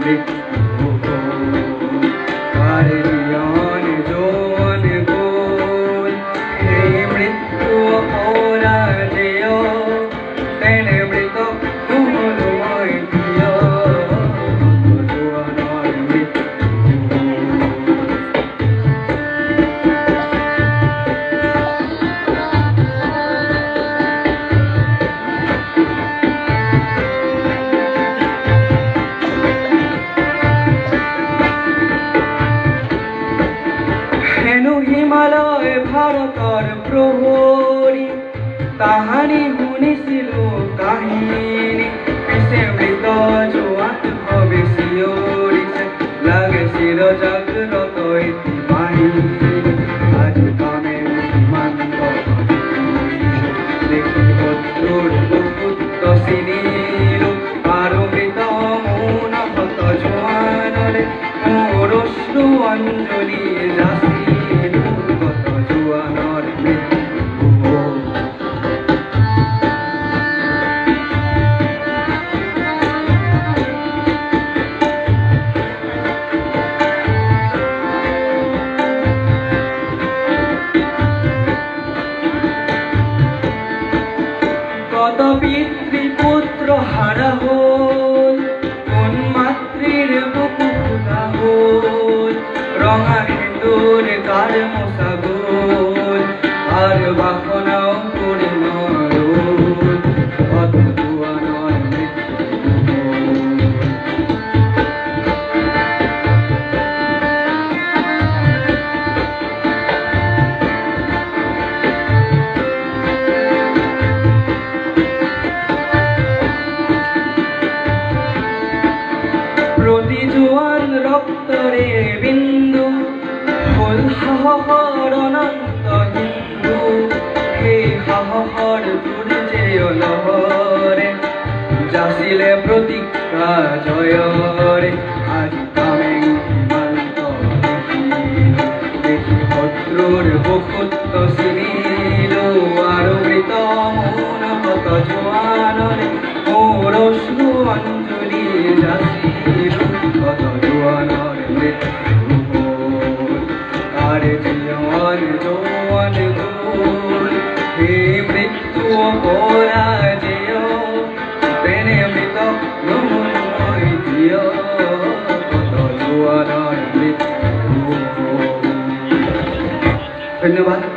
মৃত্যু আর জীবন যৌবন গোল এই মৃত্যু অপরাজেয় তেনে মৃত কোমলময় প্রিয় যৌবনের মৃত্যু হেনু হিমালয় ভারতৰ প্রহরী তাহানি শুনিছিল কাহিনী পিছে মৃত জোৱাত ভবে চিঞৰিছে লাগে চিৰ জাগ্ৰত এটি বাহিনী আজি কামে সীমান্ত দেখি শত্ৰুৰ বুকুত চিনিলো আৰু মৃত মৌন হত জোৱানলে মোৰ অশ্ৰু অঞ্জলি যাচিলো গত জোৱানৰ মৃত্যু কত পিতৃপুত্র হারা হল কোন মাতৃর বুকু ফুলা হল রঙা হিন্দুর কার মশা গোল আর বাসনাও করে নরল কত জোয়ানের মৃত্যু প্রতি জোয়ান রক্তরে বিন্দু হল হাহর অনন্ত হিন্দু হে হাহর দুর্জেয় লহরে যাচিলে প্রতীক্ষা জয়রে আজি কামে সীমান্ত দেখি শত্ৰুৰ বুকুত চিনিলো আৰু মৃত মৌন হত জোৱানৰে মোৰ অশ্ৰু অঞ্জলি যাচিলো কত জোৱানৰ মৃত্যু আর জীবন যৌবন গোল হে মৃত্যু অপরাজেয় তেনে মৃত নমনময় প্রিয় কত জোয়ানের মৃত্যু। ধন্যবাদ।